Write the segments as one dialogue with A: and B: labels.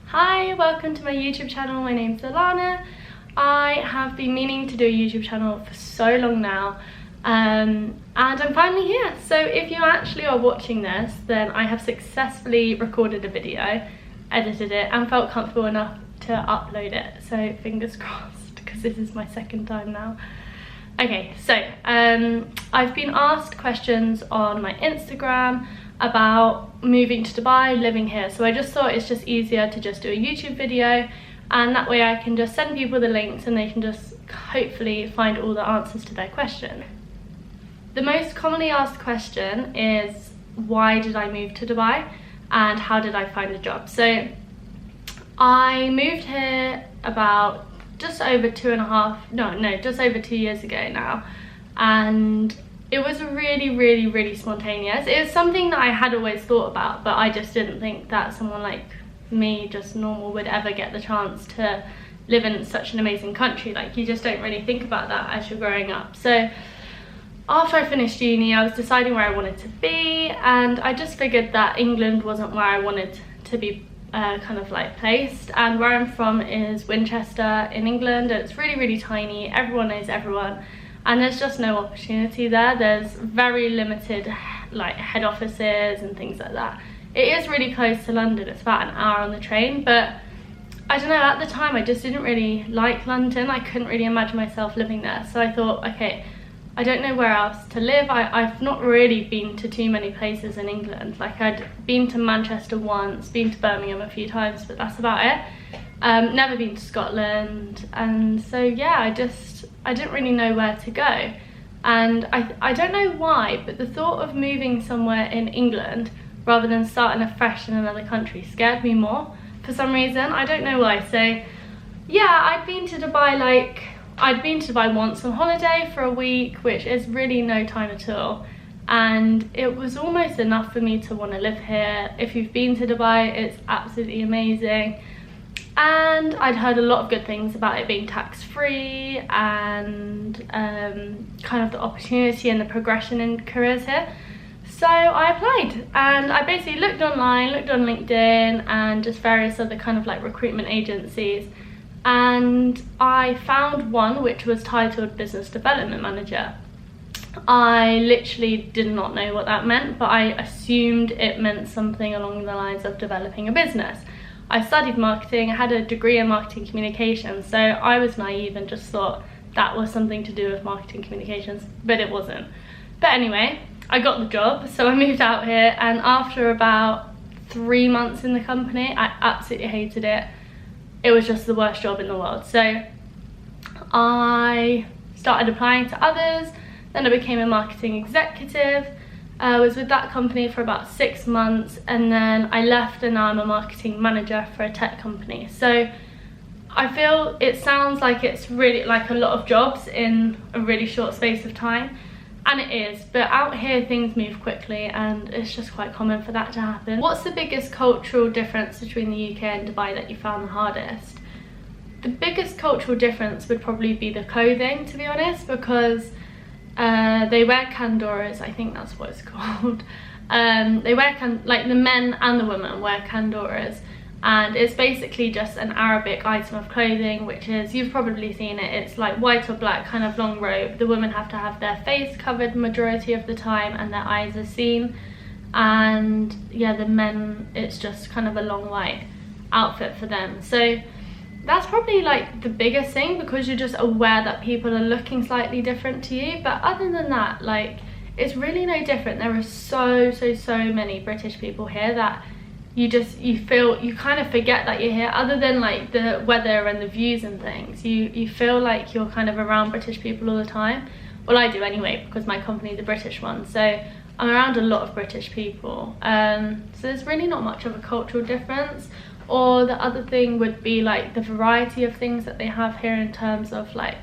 A: Hi, welcome to my YouTube channel. My name's Alana. I have been meaning to do a YouTube channel for so long now, and I'm finally here. So if you actually are watching this, then I have successfully recorded a video, edited it, and felt comfortable enough to upload it. So fingers crossed, because this is my second time now. Okay, so I've been asked questions on my Instagram about moving to Dubai, living here. So I just thought it's just easier to just do a YouTube video, and that way I can just send people the links and they can just hopefully find all the answers to their question. The most commonly asked question is, why did I move to Dubai and how did I find a job? So I moved here about just over just over 2 years ago now, and it was really spontaneous. It was something that I had always thought about, but I just didn't think that someone like me, just normal, would ever get the chance to live in such an amazing country. Like, you just don't really think about that as you're growing up. So after I finished uni, I was deciding where I wanted to be, and I just figured that England wasn't where I wanted to be kind of like placed. And where I'm from is Winchester in England, and it's really tiny. Everyone knows everyone, and there's just no opportunity there. There's very limited like head offices and things like that. It is really close to London, it's about an hour on the train, but I don't know, at the time I just didn't really like London. I couldn't really imagine myself living there. So I thought, okay, I don't know where else to live. I've not really been to too many places in England. Like, I'd been to Manchester once, been to Birmingham a few times, but that's about it. Never been to Scotland, and so yeah, I didn't really know where to go. And I don't know why, but the thought of moving somewhere in England rather than starting afresh in another country scared me more for some reason. I don't know why. So yeah, I'd been to Dubai once on holiday for a week, which is really no time at all, and it was almost enough for me to want to live here. If you've been to Dubai, it's absolutely amazing, and I'd heard a lot of good things about it being tax-free and kind of the opportunity and the progression in careers here. So I applied, and I basically looked online, looked on LinkedIn and just various other kind of like recruitment agencies, and I found one which was titled Business Development Manager. I literally did not know what that meant, but I assumed it meant something along the lines of developing a business. I studied marketing, I had a degree in marketing communications, so I was naive and just thought that was something to do with marketing communications, but it wasn't. But anyway, I got the job, so I moved out here, and after about 3 months in the company, I absolutely hated it. It was just the worst job in the world. So I started applying to others, then I became a marketing executive. I was with that company for about 6 months, and then I left, and now I'm a marketing manager for a tech company. So I feel it sounds like it's really like a lot of jobs in a really short space of time, and it is, but out here things move quickly and it's just quite common for that to happen. What's the biggest cultural difference between the UK and Dubai that you found the hardest? The biggest cultural difference would probably be the clothing, to be honest, because they wear kandoras, I think that's what it's called. They wear like the men and the women wear kandoras, and it's basically just an Arabic item of clothing, which is, you've probably seen it, it's like white or black kind of long robe. The women have to have their face covered majority of the time and their eyes are seen, and yeah, the men, it's just kind of a long white outfit for them. So that's probably like the biggest thing, because you're just aware that people are looking slightly different to you. But other than that, like, it's really no different. There are so many British people here that you kind of forget that you're here. Other than like the weather and the views and things, you feel like you're kind of around British people all the time. Well, I do anyway, because my company is the British one, so I'm around a lot of British people. So there's really not much of a cultural difference. Or the other thing would be like the variety of things that they have here in terms of like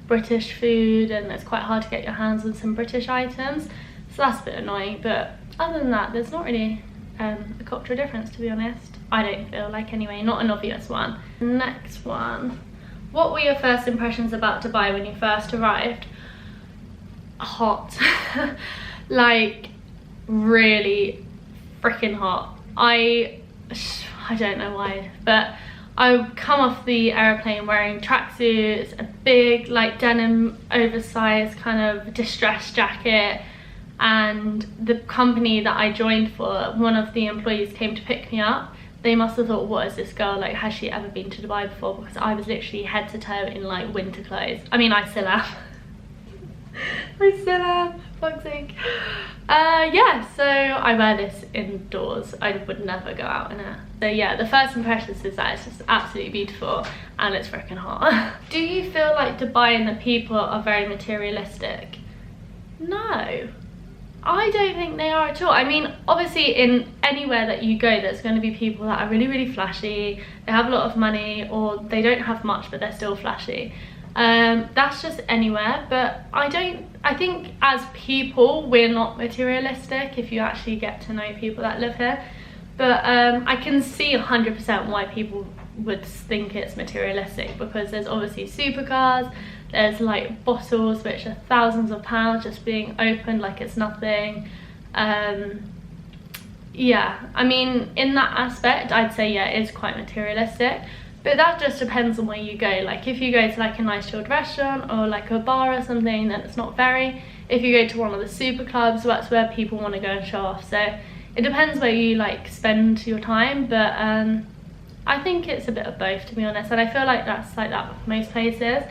A: British food, and it's quite hard to get your hands on some British items, so that's a bit annoying. But other than that, there's not really a cultural difference, to be honest. I don't feel like, anyway, not an obvious one. Next one, what were your first impressions about Dubai when you first arrived? Hot. Like, really freaking hot. I don't know why, but I would come off the aeroplane wearing tracksuits, a big like denim oversized kind of distressed jacket, and the company that I joined for, one of the employees came to pick me up. They must have thought, what is this girl, like has she ever been to Dubai before? Because I was literally head to toe in like winter clothes. I mean, I still am. I still am, fuck's sake. Yeah, so I wear this indoors. I would never go out in it. So yeah, the first impressions is that it's just absolutely beautiful and it's freaking hot. Do you feel like Dubai and the people are very materialistic? No, I don't think they are at all. I mean, obviously in anywhere that you go, there's going to be people that are really, really flashy. They have a lot of money, or they don't have much, but they're still flashy. That's just anywhere, but I think as people, we're not materialistic if you actually get to know people that live here. But I can see 100% why people would think it's materialistic, because there's obviously supercars, there's like bottles which are thousands of pounds just being opened like it's nothing. Yeah, I mean, in that aspect, I'd say yeah, it is quite materialistic. But that just depends on where you go. Like if you go to like a nice chilled restaurant or like a bar or something, then it's not very. If you go to one of the super clubs, that's where people want to go and show off. So it depends where you like spend your time, but I think it's a bit of both, to be honest. And I feel like that's like that with most places.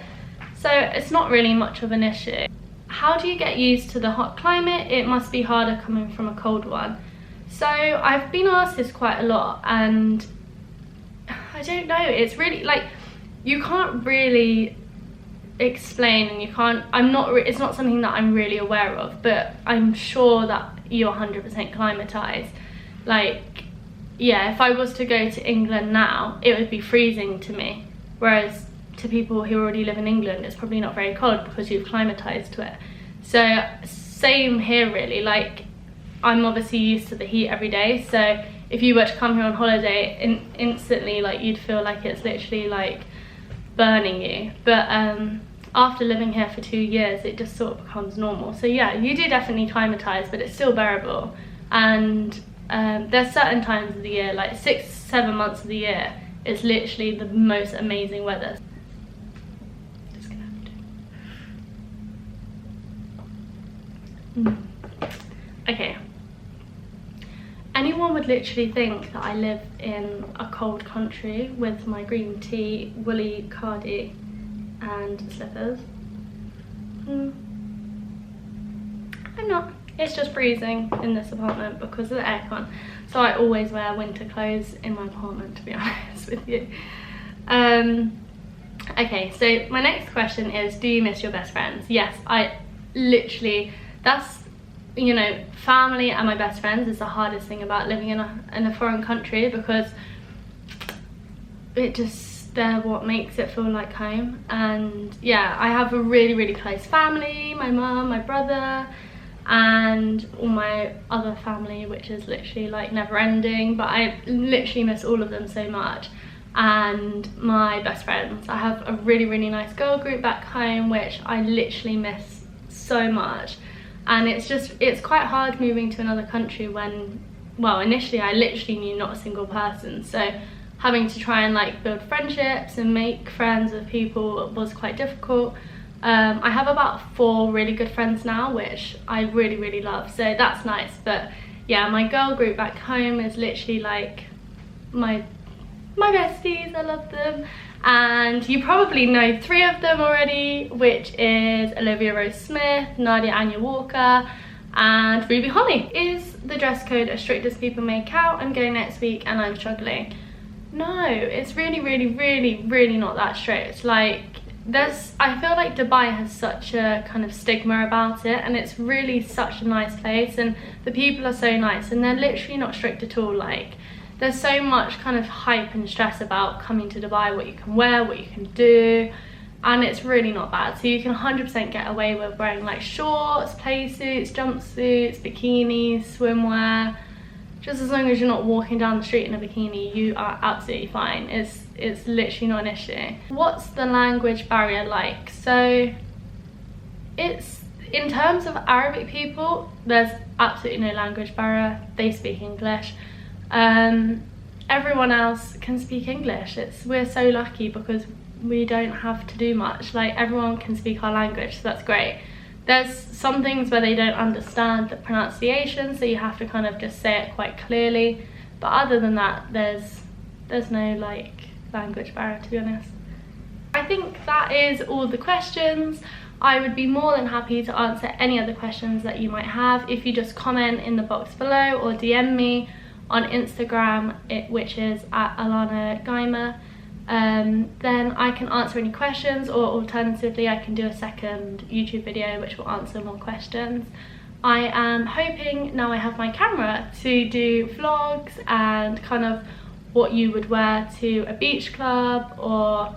A: So it's not really much of an issue. How do you get used to the hot climate? It must be harder coming from a cold one. So I've been asked this quite a lot, and I don't know, it's really like, you can't really explain, and you can't, it's not something that I'm really aware of, but I'm sure that you're 100% climatized. Like, yeah, if I was to go to England now, it would be freezing to me, whereas to people who already live in England, it's probably not very cold because you've climatized to it. So same here really, like I'm obviously used to the heat every day, so if you were to come here on holiday, instantly like you'd feel like it's literally like burning you. But after living here for 2 years, it just sort of becomes normal. So yeah, you do definitely climatize, but it's still bearable. And there's certain times of the year, like 6-7 months of the year, it's literally the most amazing weather. Just gonna have to. Okay. Anyone would literally think that I live in a cold country with my green tea, woolly cardi and slippers. I'm not. It's just freezing in this apartment because of the aircon. So I always wear winter clothes in my apartment, to be honest with you. Okay, so my next question is, do you miss your best friends? Yes, I literally, that's, you know, family and my best friends is the hardest thing about living in a foreign country, because it just, they're what makes it feel like home. And yeah, I have a really, really close family, my mum, my brother, and all my other family, which is literally like never ending, but I literally miss all of them so much. And my best friends, I have a really, really nice girl group back home, which I literally miss so much. And it's quite hard moving to another country when, well, initially I literally knew not a single person, so having to try and like build friendships and make friends with people was quite difficult. I have about 4 really good friends now, which I really, really love, so that's nice. But yeah, my girl group back home is literally like my besties. I love them. And you probably know 3 of them already, which is Olivia Rose Smith, Nadia Anya Walker, and Ruby Holly. Is the dress code as strict as people make out? I'm going next week and I'm struggling. No, it's really, really, really, really not that strict. Like, I feel like Dubai has such a kind of stigma about it, and it's really such a nice place, and the people are so nice, and they're literally not strict at all. Like, there's so much kind of hype and stress about coming to Dubai, what you can wear, what you can do, and it's really not bad. So you can 100% get away with wearing like shorts, play suits, jumpsuits, bikinis, swimwear. Just as long as you're not walking down the street in a bikini, you are absolutely fine. It's literally not an issue. What's the language barrier like? So it's, in terms of Arabic people, there's absolutely no language barrier. They speak English. everyone else can speak English. We're so lucky because we don't have to do much. Like, everyone can speak our language, so that's great. There's some things where they don't understand the pronunciation, so you have to kind of just say it quite clearly, but other than that, there's no like language barrier, to be honest. I think that is all the questions. I would be more than happy to answer any other questions that you might have if you just comment in the box below or DM me on Instagram, which is at Alana Guymer. Then I can answer any questions, or alternatively I can do a second YouTube video which will answer more questions. I am hoping, now I have my camera, to do vlogs and kind of what you would wear to a beach club, or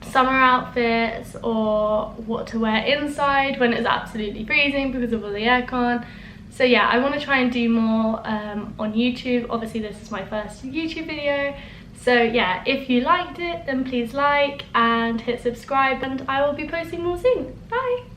A: summer outfits, or what to wear inside when it's absolutely freezing because of all the aircon. So yeah, I want to try and do more on YouTube. Obviously this is my first YouTube video, so yeah, if you liked it then please like and hit subscribe, and I will be posting more soon. Bye!